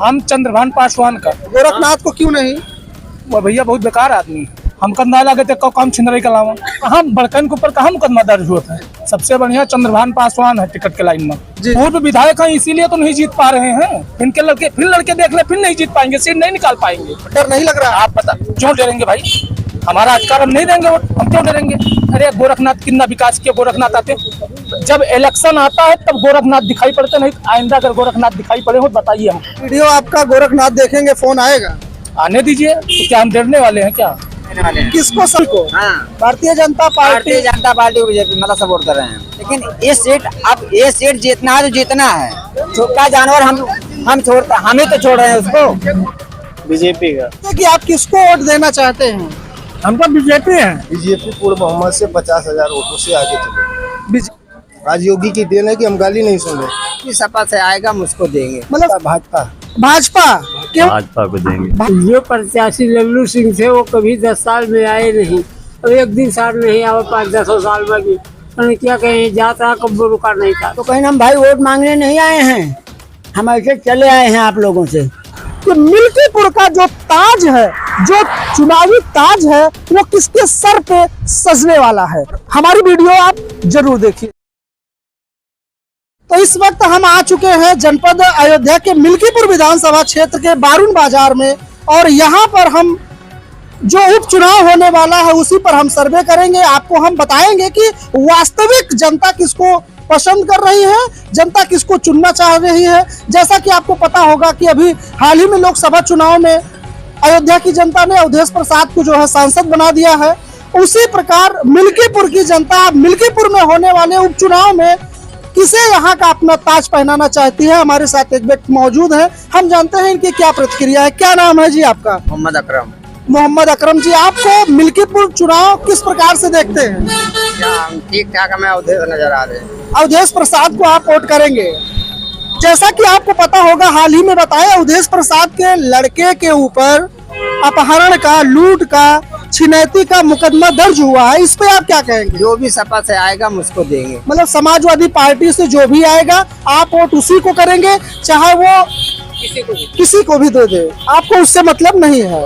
हम चंद्रभान पासवान का। गोरखनाथ को क्यों नहीं? वो भैया बहुत बेकार आदमी, हम कदमा लगे थे काम छिंदराई के अलावा हम बड़कन के ऊपर कहाँ मुकदमा दर्ज हुआ है। सबसे बढ़िया चंद्रभान पासवान है टिकट के लाइन में। पूर्व विधायक हैं इसीलिए तो नहीं जीत पा रहे हैं। इनके लड़के फिर लड़के देख ले, फिर नहीं जीत पाएंगे, सीट नहीं निकाल पाएंगे। डर नहीं लग रहा? आप पता क्यों डरेंगे भाई, हमारा अधिकार हम नहीं देंगे वोट, हम क्यों डरेंगे। अरे गोरखनाथ कितना विकास किया, गोरखनाथ आते जब इलेक्शन आता है तब गोरखनाथ दिखाई पड़ते, नहीं आइंदा अगर गोरखनाथ दिखाई पड़े हो बताइए। हम वीडियो आपका गोरखनाथ देखेंगे, फोन आएगा, आने दीजिए। तो क्या हम डरने वाले हैं क्या? किसको? सबको? हाँ, भारतीय जनता पार्टी को बीजेपी मतलब सपोर्ट कर रहे हैं। लेकिन ये सीट जीतना है तो जीतना है। छोटा जानवर हम छोड़ता, हम ही तो छोड़ रहे हैं उसको। बीजेपी का। कि आप किसको वोट देना चाहते हैं? हम तो बीजेपी है। बीजेपी पूर्व मोहम्मद से 50,000 वोटों से आगे चले। आज योगी की देन है कि हम गाली नहीं सुन रहे। इस सपा से आएगा हम उसको देंगे। मतलब भाजपा क्यों? भाजपा को देंगे। जो प्रत्याशी लल्लू सिंह थे वो कभी 10 साल में आए नहीं, और एक दिन साल में ही आवा 500 साल में भी क्या कहें, जाता कब रुका नहीं था। तो कहीं हम भाई वोट मांगने नहीं आए हैं, हम ऐसे चले आए हैं आप लोगों से। कि मिल्कीपुर का जो ताज है, जो चुनावी ताज है, वो किसके सर पे सजने वाला है? हमारी वीडियो आप जरूर देखिए। तो इस वक्त हम आ चुके हैं जनपद अयोध्या के मिल्कीपुर विधानसभा क्षेत्र के बारून बाजार में, और यहाँ पर हम जो उपचुनाव होने वाला है उसी पर हम सर्वे करेंगे। आपको हम बताएंगे कि वास्तविक जनता किसको पसंद कर रही है, जनता किसको चुनना चाह रही है। जैसा कि आपको पता होगा कि अभी हाल ही में लोकसभा चुनाव में अयोध्या की जनता ने अवधेश प्रसाद को जो है सांसद बना दिया है, उसी प्रकार मिल्कीपुर की जनता मिल्कीपुर में होने वाले उपचुनाव में किसे यहाँ का अपना ताज पहनाना चाहती है। हमारे साथ एक व्यक्ति मौजूद है, हम जानते हैं इनकी क्या प्रतिक्रिया है। क्या नाम है जी आपका? मोहम्मद अकरम। मोहम्मद अकरम जी, आपको मिल्कीपुर चुनाव किस प्रकार से देखते हैं? ठीक ठाक हमें अवधेश नजर आ रहे हैं। अवधेश प्रसाद को आप वोट करेंगे? जैसा कि आपको पता होगा, हाल ही में बताया अवधेश प्रसाद के लड़के के ऊपर अपहरण का, लूट का, छिनैती का मुकदमा दर्ज हुआ है। इस पे आप क्या कहेंगे? जो भी सपा से आएगा हम उसको देंगे। मतलब समाजवादी पार्टी से जो भी आएगा आप वोट उसी को करेंगे, चाहे वो किसी को भी दे दे, आपको उससे मतलब नहीं है।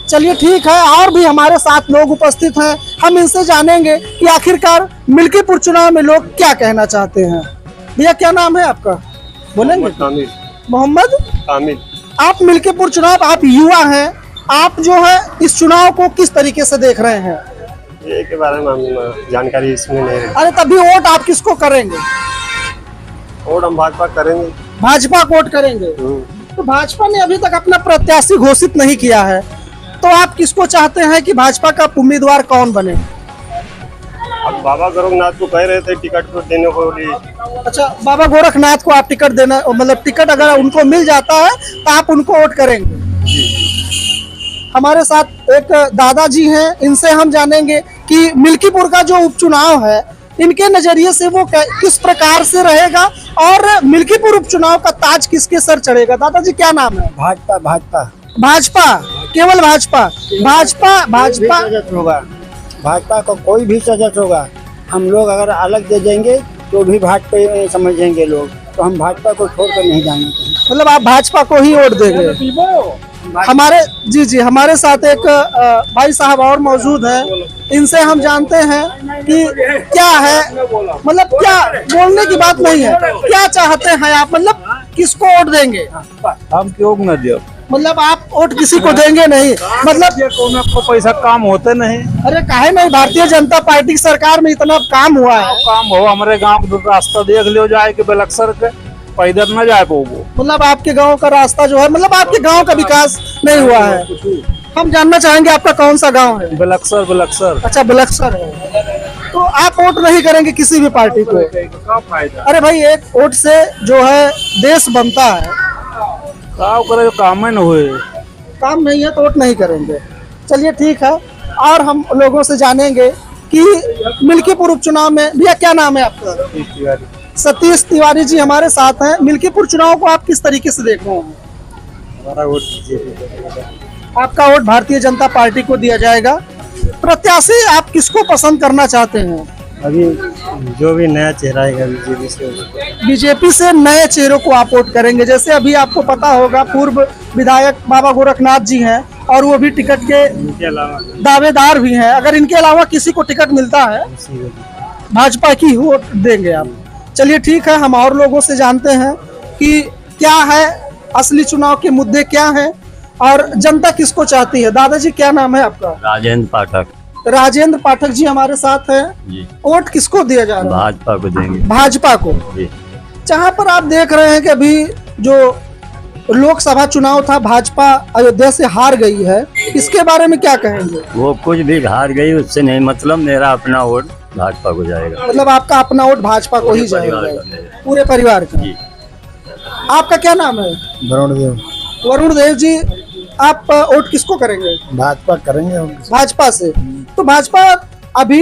चलिए ठीक है, और भी हमारे साथ लोग उपस्थित हैं, हम इनसे जानेंगे कि आखिरकार मिल्कीपुर चुनाव में लोग क्या कहना चाहते हैं। भैया क्या नाम है आपका? बोलेंगे? मोहम्मद आमिर। आप मिल्कीपुर चुनाव, आप युवा हैं, आप जो है इस चुनाव को किस तरीके से देख रहे हैं? ये के बारे में हम जानकारी इसमें नहीं है। अरे तभी वोट आप किसको करेंगे? वोट हम भाजपा करेंगे। भाजपा को वोट करेंगे? तो भाजपा ने अभी तक अपना प्रत्याशी घोषित नहीं किया है, तो आप किसको चाहते हैं कि भाजपा का उम्मीदवार कौन बने? अब बाबा गोरखनाथ को कह रहे थे टिकट को देने को लिए। अच्छा, बाबा गोरखनाथ को आप टिकट देना, मतलब टिकट अगर उनको मिल जाता है तो आप उनको वोट करेंगे? हमारे साथ एक दादाजी हैं, इनसे हम जानेंगे कि मिल्कीपुर का जो उपचुनाव है, इनके नजरिए से वो किस प्रकार से रहेगा और मिल्कीपुर उपचुनाव का ताज किसके सर चढ़ेगा। दादाजी क्या नाम है? भाजपा। भाजपा भाजपा, केवल भाजपा? भाजपा होगा। भाजपा को कोई भी सदस्य होगा, हम लोग अगर अलग दे देंगे तो भी भाजपा समझेंगे लोग, तो हम भाजपा को छोड़कर नहीं जाएंगे। मतलब आप भाजपा को ही वोट देंगे? हमारे साथ एक भाई साहब और मौजूद हैं, इनसे हम जानते हैं कि क्या है, मतलब क्या बोलने की बात नहीं है, क्या चाहते हैं आप, मतलब किसको वोट देंगे? हम क्यों न दे, मतलब आप वोट किसी को देंगे नहीं, मतलब को पैसा काम होते नहीं। अरे काहे नहीं, भारतीय जनता पार्टी की सरकार में इतना काम हुआ है। काम हो, हमारे गांव का रास्ता देख लियो जाए कि बलक्सर के पैदल न जाए पाओगे। मतलब आपके गांव का रास्ता जो है, मतलब आपके गांव का विकास नहीं हुआ है। हम जानना चाहेंगे आपका कौन सा गांव है? बलक्सर। अच्छा, बलक्सर है। तो आप वोट नहीं करेंगे किसी भी पार्टी को? क्या फायदा? अरे भाई, एक वोट से जो है देश बनता है। काम न हुए, काम नहीं है तो वोट नहीं करेंगे। चलिए ठीक है, और हम लोगों से जानेंगे कि मिल्कीपुर उपचुनाव में, भैया क्या नाम है आपका? सतीश तिवारी जी हमारे साथ हैं। मिल्कीपुर चुनाव को आप किस तरीके से देख रहे हैं? हमारा वोट बीजेपी। आपका वोट भारतीय जनता पार्टी को दिया जाएगा। प्रत्याशी आप किसको पसंद करना चाहते हैं? अभी जो भी नया चेहरा आएगा बीजेपी से उसको बीजेपी से नए चेहरों को आप वोट करेंगे। जैसे अभी आपको पता होगा पूर्व विधायक बाबा गोरखनाथ जी हैं और वो भी टिकट के इनके अलावा दावेदार भी हैं। अगर इनके अलावा किसी को टिकट मिलता है किसी को भी भाजपा की वोट देंगे आप। चलिए ठीक है, हम और लोगों से जानते हैं कि क्या है असली चुनाव के मुद्दे क्या हैं और जनता किसको चाहती है। दादाजी क्या नाम है आपका? राजेंद्र पाठक राजेंद्र पाठक जी हमारे साथ हैं। जी, वोट किसको दिया जा रहा है? भाजपा को देंगे भाजपा को। जी। जहाँ पर आप देख रहे हैं कि अभी जो लोकसभा चुनाव था भाजपा अयोध्या से हार गई है, इसके बारे में क्या कहेंगे? वो कुछ भी हार गई उससे नहीं मतलब, मेरा अपना वोट भाजपा को जाएगा। मतलब आपका अपना वोट भाजपा को ही जाएगा, परिवार का मेरा। पूरे परिवार का। जी। आपका क्या नाम है? वरुण देव वरुण देव जी, आप वोट किसको करेंगे? भाजपा करेंगे। भाजपा से। तो भाजपा अभी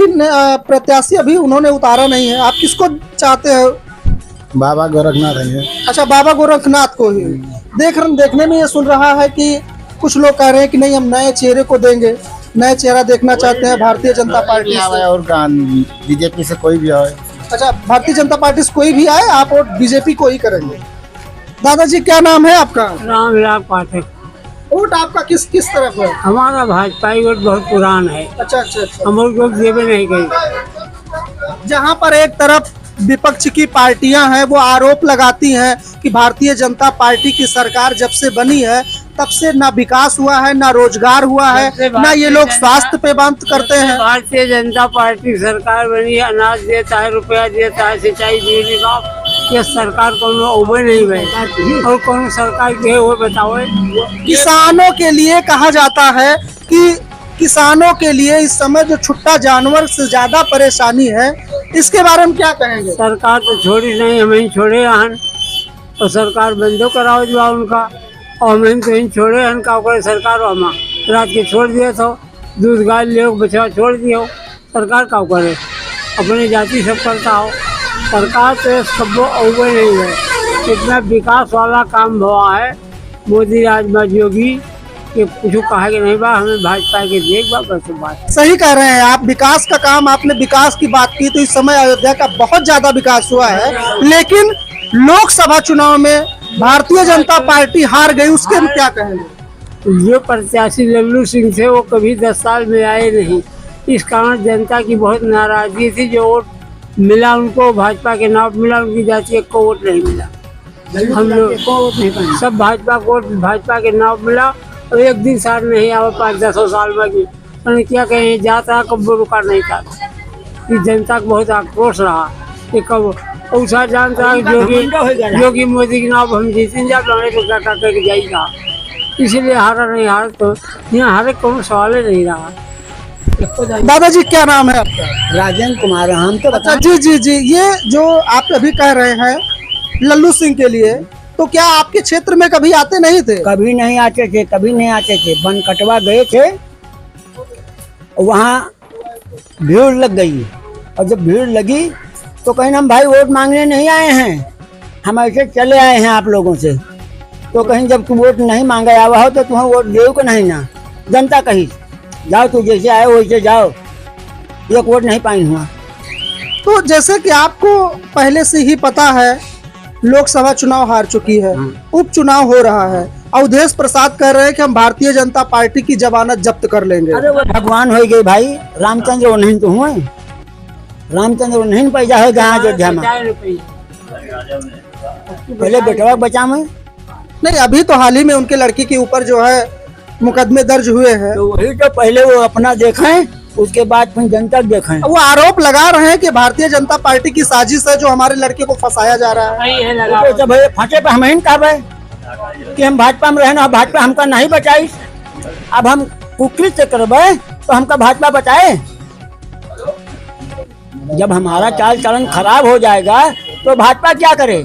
प्रत्याशी अभी उन्होंने उतारा नहीं है, आप किसको चाहते हो? बाबा गोरखनाथ है। अच्छा, बाबा गोरखनाथ को ही। देखने में ये सुन रहा है कि कुछ लोग कह रहे हैं कि नहीं हम नए चेहरे को देंगे, नए चेहरा देखना चाहते हैं भारतीय जनता पार्टी से। और बीजेपी से कोई भी आए। अच्छा, भारतीय जनता पार्टी से कोई भी आए आप वोट बीजेपी को ही करेंगे। दादाजी क्या नाम है आपका? रामलाल पाठक। वोट आपका किस किस तरफ है? हमारा भाजपा ही वोट बहुत पुरान है, अच्छा अच्छा अच्छा। हम लोग देवे नहीं गए। जहाँ पर एक तरफ विपक्ष की पार्टियां हैं वो आरोप लगाती हैं कि भारतीय जनता पार्टी की सरकार जब से बनी है तब से ना विकास हुआ है, ना रोजगार हुआ है, ना ये लोग स्वास्थ्य पे बात करते हैं। भारतीय जनता पार्टी सरकार बनी है, अनाज देता है, रुपया देता है, सिंचाई बिजली का। ये सरकार कोनो उबे नहीं भाई और कौन सरकार के वो बताओ। किसानों के लिए कहा जाता है कि किसानों के लिए इस समय जो छुट्टा जानवर से ज्यादा परेशानी है, इसके बारे में क्या कहेंगे? सरकार तो छोड़ी नहीं, हम ही छोड़े हन और सरकार बंदो कराओ जो उनका, और हम तो इन छोड़े हन का करे सरकार। हम रात के छोड़ दिए तो दूध गाय ले बछड़ा छोड़ दियो, सरकार का करे अपनी जाति सब करता हो। सरकार तो सब अवे नहीं है। इतना विकास वाला काम हुआ है मोदी राज में योगी कि कुछ कहा कि नहीं बा, हमें भाजपा के देख बा बस बात। सही कह रहे हैं आप। विकास का काम, आपने विकास की बात की तो इस समय अयोध्या का बहुत ज्यादा विकास हुआ है, लेकिन लोकसभा चुनाव में भारतीय जनता पार्टी हार गई, उसके हम क्या कहेंगे? जो प्रत्याशी लल्लू सिंह थे वो कभी 10 साल में आए नहीं, इस कारण जनता की बहुत नाराजगी थी। जो वोट मिला उनको भाजपा के नाम मिला, उनकी जाति को वोट नहीं मिला। हम लोग सब भाजपा को भाजपा के नाम मिला और एक दिन साथ नहीं आवा 5-10 साल में की क्या कहें जाता कब रुका नहीं था। इस जनता को बहुत आक्रोश रहा कि कब ऐसा जानता है जोगी मोदी के नाम हम जीतें जा तो क्या करके जाएगा, इसलिए हारा नहीं हार तो यहाँ हारे कोनो सवाल ही नहीं रहा। दादाजी क्या नाम है आपका? राजेंद्र कुमार। हम तो अच्छा जी जी जी, ये जो आप अभी कह रहे हैं लल्लू सिंह के लिए, तो क्या आपके क्षेत्र में कभी आते नहीं थे? कभी नहीं आते थे, कभी नहीं आते थे। बनकटवा गए थे, वहाँ भीड़ लग गई और जब भीड़ लगी तो कहीं हम भाई वोट मांगने नहीं आए हैं, हम ऐसे चले आए हैं आप लोगों से। तो कहीं जब तुम वोट नहीं मांगा आवा हो तो तुम्हें वोट दे को नहीं ना। जनता कही जाओ तू जैसे आए वैसे जाओ, एक वोट नहीं पाई हुआ। तो जैसे कि आपको पहले से ही पता है लोकसभा चुनाव हार चुकी है, उपचुनाव हो रहा है, अवधेश प्रसाद कह रहे हैं कि हम भारतीय जनता पार्टी की जमानत जब्त कर लेंगे। अरे वो भगवान हो गए भाई, रामचंद्र वो नहीं तो हुए, रामचंद्र वो नहीं पैदा हो गया अयोध्या में। पहले बेटवा बचा में नहीं, अभी तो हाल ही में उनके लड़की के ऊपर जो है मुकदमे दर्ज हुए हैं। तो वही तो पहले वो अपना देखें, उसके बाद फिर जनता देखें। वो आरोप लगा रहे हैं कि भारतीय जनता पार्टी की साजिश है जो हमारे लड़के को फंसाया जा रहा है। तो भाई फटे पे हम ही कहा कि हम भाजपा में रहना, भाजपा हमका नहीं बचाई, अब हम कुकृत से करबे तो हमका भाजपा बचाए। जब हमारा चाल चलन खराब हो जाएगा तो भाजपा क्या करे?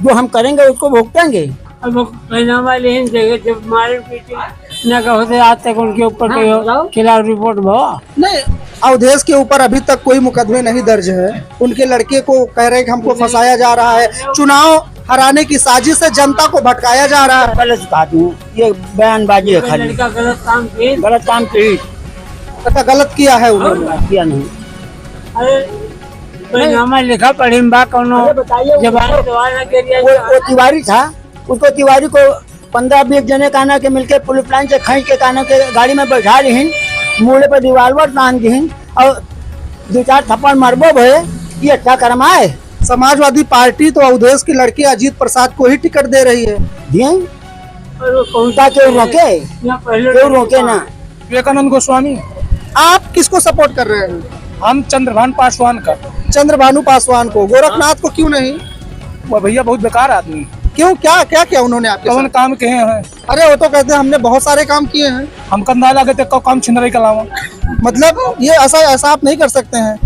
जो हम करेंगे उसको भुगतेंगे। अब वाले जब मारे पीटे न होते आज तक उनके ऊपर खिलाफ रिपोर्ट हुआ नहीं। अवधेश के ऊपर अभी तक कोई मुकदमे नहीं दर्ज है। उनके लड़के को कह रहे हैं कि हमको फंसाया जा रहा है, चुनाव हराने की साजिश से जनता को भटकाया जा रहा है। गलत बात ये बयानबाजी है, खाली लड़का गलत काम गलत काम की गलत किया है उन्होंने। किया नहीं। नामा लिखा पढ़ी बा कौनो जबान सवाल के लिए वो तिवारी था, उसको तिवारी को 15-20 जने काना के मिलके पुलिस लाइन से खींच के काना के गाड़ी में बैठा रही, मुड़े पर रिवाल्वर टांग दी और 2-4 थप्पड़ मारबो भये। ये अच्छा कर्म है। समाजवादी पार्टी तो अवधेश की लड़की अजीत प्रसाद को ही टिकट दे रही है। दिए उनका क्यों रोके, क्यों रोके ना। विवेकानंद गोस्वामी। आप किसको सपोर्ट कर रहे हैं? हम चंद्रभान पासवान का। चंद्रभानु पासवान को। गोरखनाथ को क्यों नहीं? वो भैया बहुत बेकार आदमी। क्यों, क्या क्या क्या उन्होंने आपके कौन साथ? काम कहे हैं? अरे वो तो कहते हैं हमने बहुत सारे काम किए हैं। हम कंधा लगे थे काम छिनराई का लावा। मतलब ये ऐसा आप नहीं कर सकते हैं,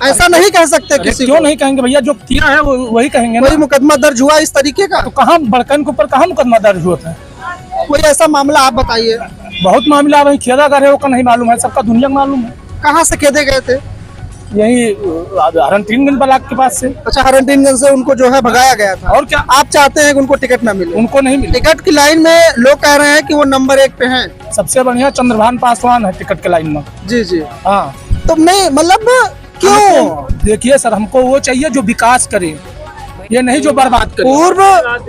ऐसा नहीं कह सकते किसी क्यों को। नहीं कहेंगे भैया? जो किया है वो वही कहेंगे कोई ना। मुकदमा दर्ज हुआ इस तरीके का? तो कहाँ बड़कन के ऊपर कहाँ मुकदमा दर्ज हुआ था? कोई ऐसा मामला आप बताइए। बहुत मामला वही खेदा कर रहे हो का नहीं मालूम है, सबका दुनिया को मालूम है। कहाँ से खेदे गए थे? यही हरनतीनगंज ब्लॉक के पास से। अच्छा, हरनतीनगंज से उनको जो है भगाया गया था। और क्या? आप चाहते हैं कि उनको टिकट ना मिले? उनको नहीं मिले। टिकट की लाइन में लोग कह रहे हैं कि वो नंबर 1 पे हैं। सबसे बढ़िया चंद्रभान पासवान है टिकट के लाइन में। जी जी। हाँ तो नहीं, मतलब क्यों? देखिए सर, हमको वो चाहिए जो विकास करे, ये नहीं जो बर्बाद करे।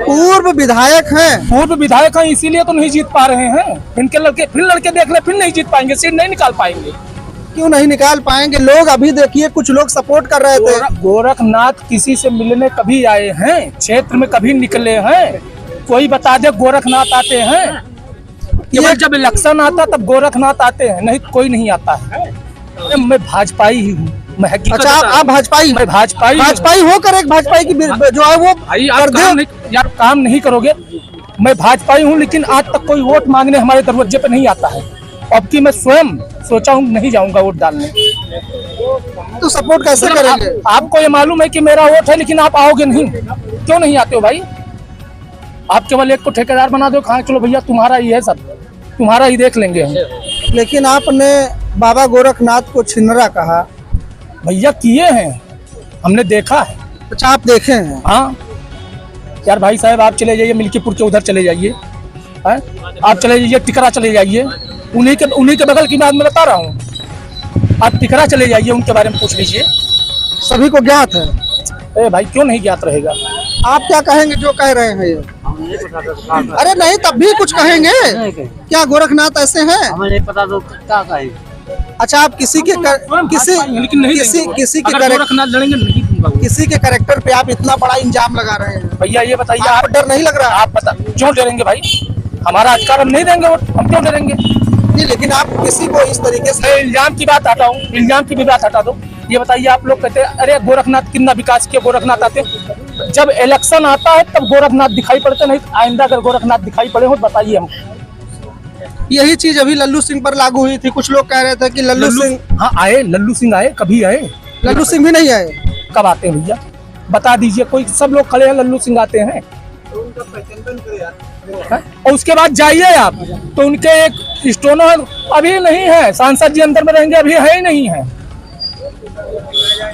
पूर्व विधायक हैं। पूर्व विधायक हैं, इसीलिए तो नहीं जीत पा रहे हैं। इनके लड़के फिर देख ले, फिर नहीं जीत पाएंगे, सीट नहीं निकाल पाएंगे। क्यों नहीं निकाल पाएंगे? लोग अभी देखिए, कुछ लोग सपोर्ट कर रहे थे। गोरखनाथ किसी से मिलने कभी आए हैं? क्षेत्र में कभी निकले हैं? कोई बता दे गोरखनाथ आते हैं? केवल जब इलेक्शन आता तब गोरखनाथ आते हैं, नहीं कोई नहीं आता है। मैं भाजपाई ही हूँ। मैं अच्छा, आप भाजपाई? मैं भाजपाई होकर एक भाजपाई की जो है वो कर दे। यार काम नहीं करोगे। मैं भाजपाई हूँ, लेकिन आज तक कोई वोट मांगने हमारे दरवाजे पे नहीं आता है। अब की मैं स्वयं सोचा हूँ नहीं जाऊंगा वोट डालने। तो सपोर्ट कैसे करेंगे? आपको ये मालूम है कि मेरा वोट है, लेकिन आप आओगे नहीं। क्यों नहीं आते हो भाई? आप केवल एक को ठेकेदार बना दो, कहा चलो भैया तुम्हारा ही है, सब तुम्हारा ही देख लेंगे हम। लेकिन आपने बाबा गोरखनाथ को छिनरा कहा। भैया किए हैं, हमने देखा है। अच्छा, आप देखे हैं? हाँ यार भाई साहब, आप चले जाइए मिल्कीपुर के उधर चले जाइए, आप चले जाइए टिकरा चले जाइए, उन्हीं के बगल की बात मैं बता रहा हूँ। आप टिकरा चले जाइए, उनके बारे में पूछ लीजिए, सभी को ज्ञात है। अरे भाई क्यों नहीं ज्ञात रहेगा? आप क्या कहेंगे जो कह रहे हैं ये? अरे नहीं, तब भी कुछ कहेंगे। क्या गोरखनाथ ऐसे हैं? हमें नहीं पता तो क्या कहेंगे। अच्छा, आप किसी के लेकिन नहीं किसी के गोरखनाथ लड़ेंगे नहीं दूंगा वो। किसी के कैरेक्टर पे आप इतना बड़ा इंजाम लगा रहे हैं, भैया ये बताइए, आपको डर नहीं लग रहा? आप बता क्यों डरेंगे भाई? हमारा अधिकार हम नहीं देंगे वोट, हम क्यों डरेंगे? नहीं, लेकिन आप किसी को इस तरीके से। मैं इल्जाम की बात हटाऊं, इल्जाम की भी बात हटा दो। ये बताइए, आप लोग कहते हैं अरे गोरखनाथ कितना विकास किया, गोरखनाथ आते। जब इलेक्शन आता है तब गोरखनाथ दिखाई पड़ते, नहीं आइंदा अगर गोरखनाथ दिखाई पड़े हो बताइए हम। यही चीज अभी लल्लू सिंह पर लागू हुई थी। कुछ लोग कह रहे थे कि लल्लू सिंह। हाँ आए, लल्लू सिंह आए, कभी आए? लल्लू सिंह भी नहीं आए। कब आते हैं भैया? बता दीजिए। कोई सब लोग खड़े हैं, लल्लू सिंह आते हैं। और उसके बाद जाइए आप तो उनके एक स्टोनो अभी नहीं है, सांसद जी अंदर में रहेंगे, अभी है ही नहीं है।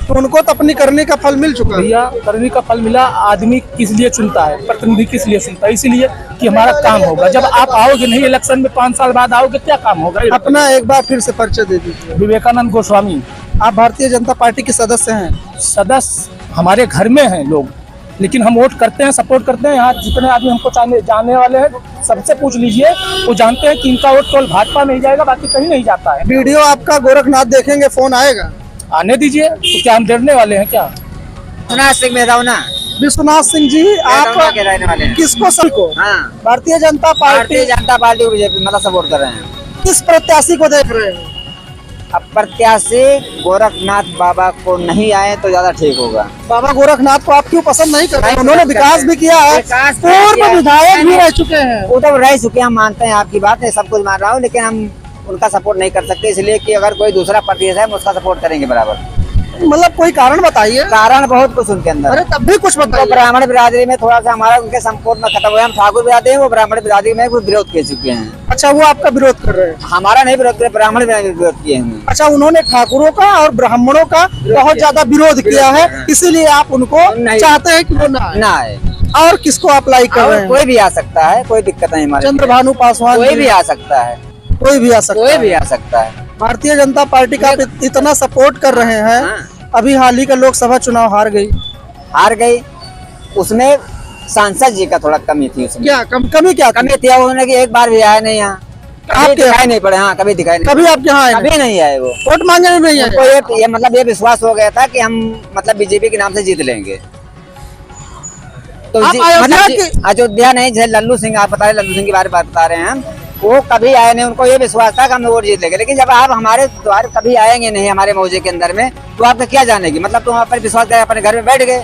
तो उनको तो अपनी करने का फल मिल चुका है। भैया करने का फल मिला। आदमी किस लिए चुनता है? प्रतिनिधि किस लिए चुनता है? इसीलिए कि हमारा काम होगा। जब आप आओगे नहीं इलेक्शन में, 5 साल बाद आओगे, क्या काम होगा? अपना एक बार फिर से परिचय दे दीजिए। विवेकानंद गोस्वामी। आप भारतीय जनता पार्टी के सदस्य हैं? सदस्य हमारे घर में हैं लोग, लेकिन हम वोट करते हैं, सपोर्ट करते हैं। यहाँ जितने आदमी हमको जाने वाले हैं, सबसे पूछ लीजिए, वो जानते हैं कि इनका वोट केवल भाजपा में ही जाएगा, बाकी कहीं नहीं जाता है। वीडियो आपका गोरखनाथ देखेंगे, फोन आएगा? आने दीजिए। तो क्या हम डरने वाले हैं क्या? विश्वनाथ सिंह मेहता विश्वनाथ सिंह जी, आप के रहने वाले हैं। किसको सबको? हाँ, भारतीय जनता पार्टी। भारतीय जनता पार्टी को बीजेपी मतलब सपोर्ट कर रहे हैं। किस प्रत्याशी को देख रहे हैं? अब प्रत्याशी गोरखनाथ बाबा को नहीं आए तो ज्यादा ठीक होगा। बाबा गोरखनाथ को आप क्यों पसंद नहीं कर रहे? नहीं उन्होंने पसंद विकास करते। भी किया है, विकास भी पूर्व किया है। विधायक भी नहीं, रह चुके हैं। वो तो रह चुके, हम मानते हैं आपकी बात है, सब कुछ मान रहा हूँ, लेकिन हम उनका सपोर्ट नहीं कर सकते, इसलिए कि अगर कोई दूसरा प्रत्याशी है हम उसका सपोर्ट करेंगे बराबर। मतलब कोई कारण बताइए। कारण बहुत कुछ उनके अंदर। अरे तब भी कुछ तो बताइए। ब्राह्मण बिरादरी में थोड़ा सा हमारा उनके संपर्क में खत्म हुआ। हम ठाकुर बिरादरी हैं, वो ब्राह्मण बिरादरी में कुछ विरोध कर चुके हैं। अच्छा, वो आपका विरोद कर रहे हैं? हमारा नहीं विरोध करे, ब्राह्मण विरोध किए हैं। अच्छा, उन्होंने ठाकुरों का और ब्राह्मणों का बहुत ज्यादा विरोध किया है, इसीलिए आप उनको चाहते हैं कि वो ना आए। ना आए। और किसको आप लाइक कर रहे हैं? कोई भी आ सकता है, कोई दिक्कत नहीं हमारे। चंद्रभानु पासवान, कोई भी आ सकता है, कोई भी आ सकता कोई है। भी आ सकता है। भारतीय जनता पार्टी का आप इतना सपोर्ट कर रहे हैं, अभी हाल ही का लोकसभा चुनाव हार गई। उसमें सांसद जी का थोड़ा कमी थी उसमें। क्या कमी क्या कमी थी उन्होंने कि एक बार भी आया नहीं यहाँ, कभी आपके दिखाई नहीं पड़े। हाँ, कभी दिखाई नहीं, कभी आपके यहाँ आए कभी नहीं आए वो। वोट मांगने नहीं उनको आए? ये मतलब ये विश्वास हो गया था कि हम मतलब बीजेपी के नाम से जीत लेंगे। तो आप अयोध्या की- अयोध्या नहीं, जैसे लल्लू सिंह, आप बता रहे लल्लू सिंह के बारे में बता रहे हैं हम, वो कभी आए नहीं। उनको ये विश्वास था कि हम वोट जीत लेंगे। लेकिन जब आप हमारे द्वार कभी आएंगे नहीं हमारे मौजे के अंदर में, तो आपका क्या जानेगी? मतलब तुम आप पर विश्वास कर अपने घर में बैठ गए,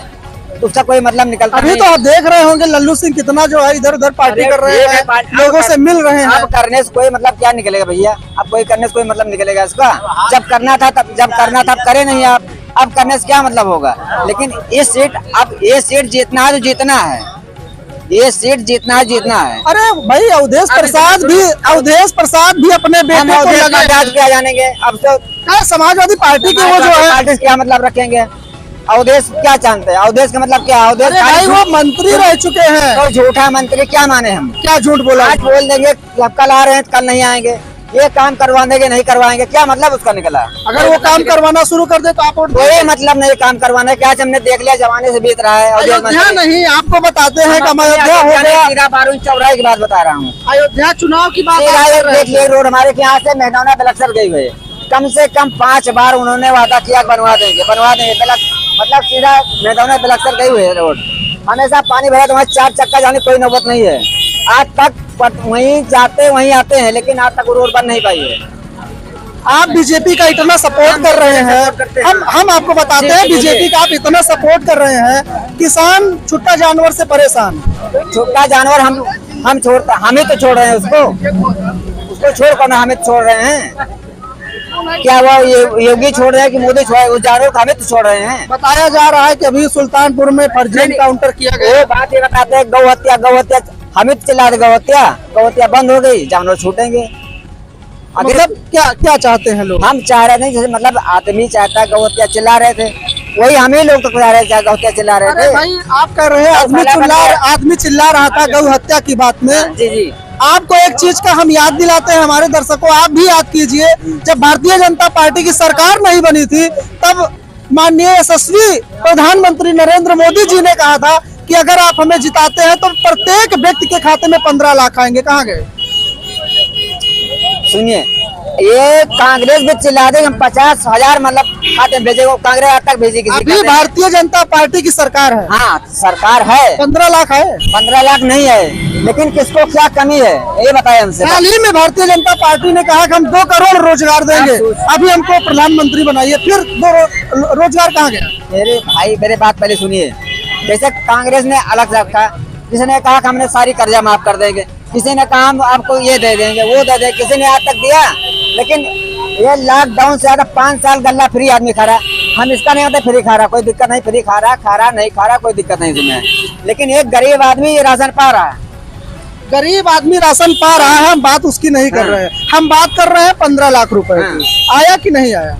तो उसका कोई मतलब निकलता अभी नहीं। तो आप देख रहे होंगे लल्लू सिंह कितना जो है इधर उधर पार्टी कर रहे हैं, लोगों से मिल रहे हैं। अब करने से कोई मतलब क्या निकलेगा भैया? अब कोई करने से कोई मतलब निकलेगा इसका? जब करना था तब करे नहीं आप। अब करने से क्या मतलब होगा? लेकिन ये सीट जीतना है तो जीतना है, ये सीट जीतना है। अरे भाई अवधेश प्रसाद भी अपने हम बेटे को अवधेश का लगा जांच क्या जानेंगे? अब तो समाजवादी पार्टी के वो जो है। पार्टी से क्या मतलब रखेंगे? अवधेश क्या जानते हैं? अवधेश का मतलब क्या? अवधेश अरे भाई वो मंत्री रह चुके हैं। तो झूठा मंत्री क्या माने हम? क्या झूठ बोला? आज बोल देंगे कि कल आ रहे हैं, कल नहीं आएंगे। ये काम करवा देंगे, नहीं करवाएंगे, क्या मतलब उसका निकला? अगर वो काम करवाना शुरू कर दे तो आप वोट कोई मतलब नहीं काम करवाना। क्या हमने देख लिया, जमाने से बीत रहा है। अयोध्या नहीं, आपको बताते हैं कि अयोध्या हो गया। सीधा बारून चौराहे की बात बता रहा हूँ। अयोध्या चुनाव की बात सीधा आप कर एक रहे देख हैं। लिए रोड हमारे के यहाँ से मेहनौना बलक्सर गई हुई है। कम से कम 5 बार उन्होंने वादा किया बनवा देंगे। मतलब सीधा मेहनौना बलक्सर गई हुई है रोड। हमेशा पानी भरा तो वहाँ 4 चक्का जाने कोई नौबत नहीं है आज तक। वहीं जाते वहीं आते हैं, लेकिन आज तक वो रोड बन नहीं पाई है। आप बीजेपी का इतना सपोर्ट कर रहे हैं, हम आपको बताते हैं बीजेपी का आप इतना सपोर्ट कर रहे हैं। किसान छुट्टा जानवर से परेशान। छोटा जानवर हम छोड़ता, हम ही तो छोड़ रहे हैं उसको छोड़ कर हमें छोड़ रहे हैं। क्या वो योगी छोड़ रहे हैं कि मोदी छोड़ रहे हैं? उस जानवर को हमें तो छोड़ रहे हैं। बताया जा रहा है कि अभी सुल्तानपुर में फर्जी एनकाउंटर किया गया। वो बात ये बताते हैं गौ हत्या हमें तो चिल्ला रहे, गौ हत्या बंद हो गई, जानवर छूटेंगे। मतलब क्या चाहते हैं लोग? हम चाह रहे थे, जैसे मतलब आदमी चाहता है, गौ हत्या चिल्ला रहे थे, वही हम ही लोग तो चिल्ला रहे थे, गौ हत्या चिल्ला रहे अरे थे। भाई आप कह रहे हैं आदमी चिल्ला रहा था गौ हत्या की बात में। जी आपको एक चीज का हम याद दिलाते हैं हमारे दर्शकों, आप भी याद कीजिए। जब भारतीय जनता पार्टी की सरकार नहीं बनी थी, तब माननीय यशस्वी प्रधानमंत्री नरेंद्र मोदी जी ने कहा था कि अगर आप हमें जिताते हैं तो प्रत्येक व्यक्ति के खाते में 15 लाख आएंगे। कहाँ गए? सुनिए, ये कांग्रेस भी चिल्ला दे, हम 50,000 मतलब खाते भेजे, वो कांग्रेस आज तक भेजी किसी अभी भारतीय जनता पार्टी की सरकार है। हाँ सरकार है, 15 लाख है। 15 लाख नहीं है, लेकिन किसको क्या कमी है ये बताए हमसे। हाल ही में भारतीय जनता पार्टी ने कहा कि हम 2 करोड़ रोजगार देंगे। अभी हमको प्रधानमंत्री बनाइए, फिर 2 रोजगार कहाँ गया? मेरे भाई मेरे बात पहले सुनिए। जैसे कांग्रेस ने अलग रखा, किसी ने कहा कि हमने सारी कर्जा माफ कर देंगे, किसी ने कहा हम आपको ये दे देंगे, वो दे देंगे, किसी ने आज तक दिया। लेकिन ये लॉकडाउन से ज्यादा 5 साल गल्ला फ्री आदमी खा रहा, हम इसका नहीं होता फ्री खा रहा, कोई दिक्कत नहीं, फ्री खा रहा नहीं खा रहा, कोई दिक्कत नहीं इसमें। लेकिन एक गरीब आदमी ये राशन पा रहा है, गरीब आदमी राशन पा रहा है, हम बात उसकी नहीं कर रहे हैं, हम बात कर रहे हैं 15 लाख रुपए की। आया कि नहीं आया?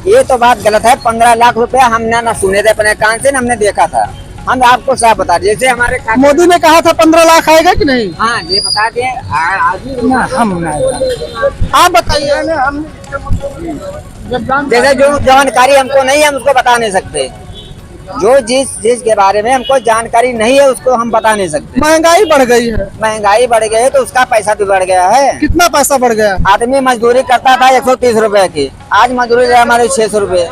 ये तो बात गलत है। 15 लाख रुपया हमने ना सुने थे अपने कान से, ना हमने देखा था। हम आपको साफ बता दिए, जैसे हमारे मोदी ने कहा था 15 लाख आएगा कि नहीं? हाँ ये बता दिए आप बताइए। जैसे जो जानकारी हमको नहीं है, हम उसको बता नहीं सकते। जो जिस चीज के बारे में हमको जानकारी नहीं है, उसको हम बता नहीं सकते। महंगाई बढ़ गई है। महंगाई बढ़ गई है तो उसका पैसा भी बढ़ गया है। कितना पैसा बढ़ गया? आदमी मजदूरी करता था 130 रुपए की, आज मजदूरी है हमारे 600 रुपए।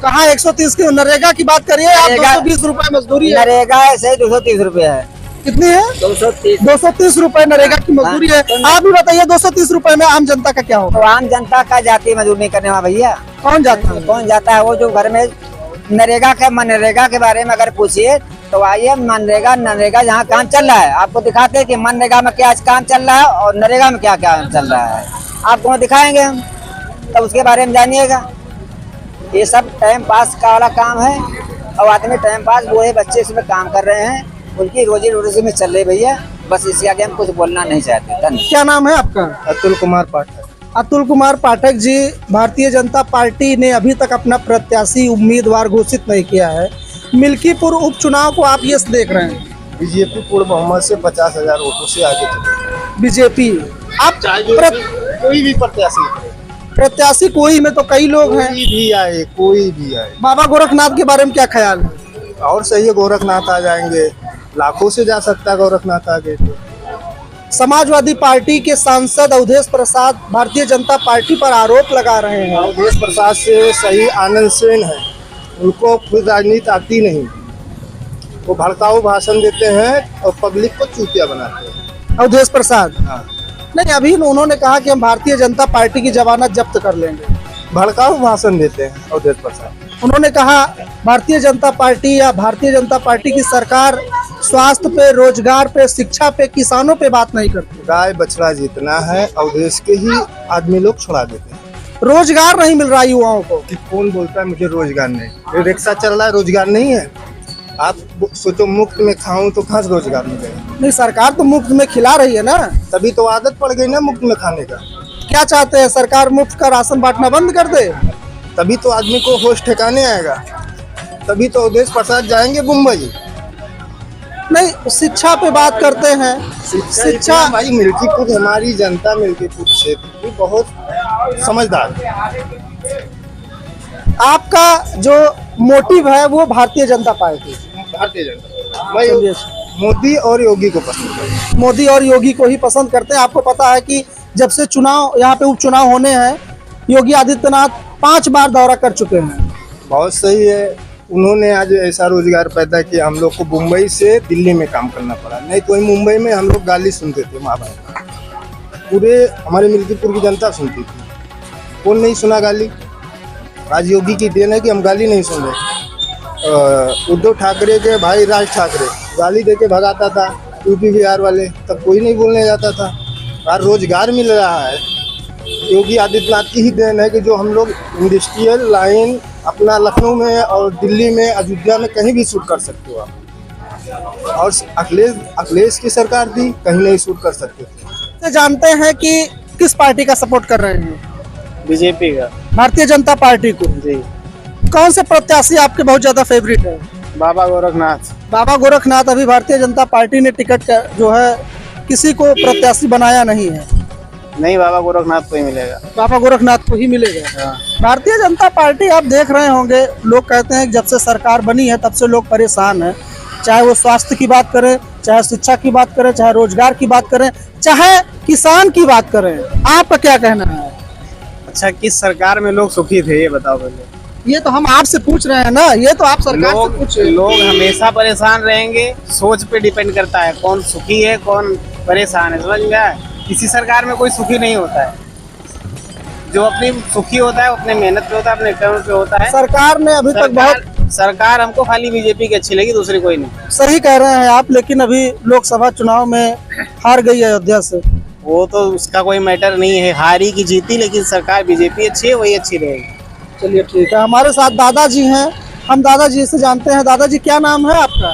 कहाँ 130 की? नरेगा की बात करिए आप। 220 रुपए मजदूरी है। नरेगा ऐसे 230 रुपए है। कितनी है? 230 रुपए नरेगा की मजदूरी है। आप भी बताइए 230 रुपए में आम जनता का क्या होगा? तो आम जनता का जाती मजदूरी नहीं करने वाला भैया। कौन जाता है? कौन जाता है? वो जो घर में मनरेगा के बारे में अगर पूछिए तो आइए, नरेगा जहाँ काम चल रहा है आपको दिखाते हैं कि मनरेगा में क्या काम चल रहा है और नरेगा में क्या क्या चल रहा है, आपको दिखाएंगे हम, तब उसके बारे में जानिएगा। ये सब टाइम पास का वाला काम है और आदमी टाइम पास वो है, बच्चे इसमें काम कर रहे हैं, उनकी रोजी रोटी में चल रही भैया। बस इसके आगे हम कुछ बोलना नहीं चाहते। धन्यवाद। क्या नाम है आपका? अतुल कुमार पाठक। अतुल कुमार पाठक जी, भारतीय जनता पार्टी ने अभी तक अपना प्रत्याशी उम्मीदवार घोषित नहीं किया है। मिल्कीपुर उपचुनाव को आप यस देख रहे हैं? बीजेपी पूर्ण बहुमत से 50,000 वोटों से आगे चले। बीजेपी आप चाहे कोई भी प्रत्याशी, प्रत्याशी कोई में तो कई लोग हैं। कोई भी आए बाबा गोरखनाथ के बारे में क्या ख्याल है? और सही है, गोरखनाथ आ जाएंगे, लाखों से जा सकता है गोरखनाथ आगे तो। समाजवादी पार्टी के सांसद अवधेश प्रसाद भारतीय जनता पार्टी पर आरोप लगा रहे हैं। अवधेश प्रसाद से सही आनंद सेन है, उनको खुद राजनीति आती नहीं, वो भड़काऊ भाषण देते हैं और पब्लिक को चूतिया बनाते हैं। अवधेश प्रसाद हाँ। नहीं, अभी उन्होंने कहा कि हम भारतीय जनता पार्टी की जमानत जब्त कर लेंगे। भड़काऊ भाषण देते हैं अवधेश प्रसाद। उन्होंने कहा भारतीय जनता पार्टी या भारतीय जनता पार्टी की सरकार स्वास्थ्य पे, रोजगार पे, शिक्षा पे, किसानों पे बात नहीं करती। गाय बछड़ा जितना है अवधेश के ही आदमी लोग छुड़ा देते हैं। रोजगार नहीं मिल रहा युवाओं को। कि कौन बोलता है मुझे रोजगार नहीं? रिक्शा चल रहा है, रोजगार नहीं है? आप सोचो मुफ्त में खाऊं तो कहाँ से रोजगार मिलेगा? नहीं, सरकार तो मुफ्त में खिला रही है ना, तभी तो आदत पड़ गई ना मुफ्त में खाने का। क्या चाहते हैं? सरकार मुफ्त का राशन बांटना बंद कर दे, तभी तो आदमी को होश ठिकाने आएगा, तभी तो अवधेश प्रसाद जाएंगे मुंबई। नहीं, शिक्षा पे बात करते हैं। शिक्षा भाई मिल्कीपुर, हमारी जनता मिल्कीपुर क्षेत्र की बहुत समझदार है। आपका जो मोटिव है वो भारतीय जनता पार्टी, भारतीय जनता, मैं मोदी और योगी को पसंद करता हूं। मोदी और योगी को ही पसंद करते हैं। आपको पता है कि जब से चुनाव यहाँ पे उपचुनाव होने हैं, योगी आदित्यनाथ 5 बार दौरा कर चुके हैं। बहुत सही है, उन्होंने आज ऐसा रोजगार पैदा किया। हम लोग को मुंबई से दिल्ली में काम करना पड़ा, नहीं तो मुंबई में हम लोग गाली सुनते थे माँ बाप, पूरे हमारे मिल्कीपुर की जनता सुनती थी। कौन नहीं सुना गाली? आज योगी की देन है कि हम गाली नहीं सुन रहे। उद्धव ठाकरे के भाई राज ठाकरे गाली देके भगाता था यूपी बिहार वाले, तब कोई नहीं बोलने जाता था। आज रोजगार मिल रहा है, योगी आदित्यनाथ की ही देन है कि जो हम लोग इंडस्ट्रियल लाइन अपना लखनऊ में और दिल्ली में, अयोध्या में कहीं भी शूट कर सकते हो आप। और अखिलेश की सरकार थी, कहीं नहीं शूट कर सकते थे। जानते हैं कि किस पार्टी का सपोर्ट कर रहे हैं? बीजेपी का। भारतीय जनता पार्टी को। जी। कौन से प्रत्याशी आपके बहुत ज्यादा फेवरेट है? बाबा गोरखनाथ। बाबा गोरखनाथ। अभी भारतीय जनता पार्टी ने टिकट जो है किसी को प्रत्याशी बनाया नहीं है। नहीं, बाबा गोरखनाथ को ही मिलेगा। बाबा गोरखनाथ को ही मिलेगा। भारतीय जनता पार्टी आप देख रहे होंगे, लोग कहते हैं कि जब से सरकार बनी है तब से लोग परेशान हैं। चाहे वो स्वास्थ्य की बात करें, चाहे शिक्षा की बात करें, चाहे रोजगार की बात करें, चाहे किसान की बात करें। आपका क्या कहना है? अच्छा, किस सरकार में लोग सुखी थे ये बताओ पहले। ये तो हम आपसे पूछ रहे हैं ना, ये तो आप सरकार से पूछे। लोग हमेशा परेशान रहेंगे, सोच पे डिपेंड करता है कौन सुखी है कौन परेशान है, समझ में आया? किसी सरकार में कोई सुखी नहीं होता है। जो अपनी सुखी होता है वो अपने मेहनत पे होता है, अपने कर्म पे होता है। सरकार ने अभी तक बहुत सरकार हमको खाली बीजेपी की अच्छी लगी, दूसरी कोई नहीं। सही कह रहे हैं आप, लेकिन अभी लोकसभा चुनाव में हार गई अयोध्या से। वो तो उसका कोई मैटर नहीं है, हारी की जीती, लेकिन सरकार बीजेपी अच्छी है, वही अच्छी रहेगी। चलिए ठीक है। हमारे साथ दादाजी हैं, हम दादाजी से जानते हैं। दादाजी क्या नाम है आपका?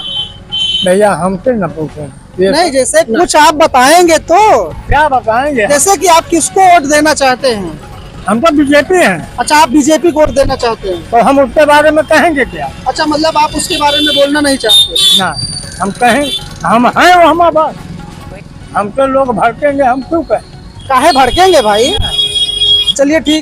भैया हमसे न पूछो, नहीं, जैसे कुछ आप बताएंगे तो। क्या बताएंगे? जैसे कि आप किसको वोट देना चाहते हैं? हम तो बीजेपी हैं। अच्छा, आप बीजेपी को वोट देना चाहते हैं, तो हम उसके बारे में कहेंगे क्या? अच्छा, मतलब आप उसके बारे में बोलना नहीं चाहते? ना, हम कहें हम हैं वो हमारा बात, हम तो लोग भड़केंगे, हम क्यों कहें? काहे भड़केंगे भाई? चलिए ठीक।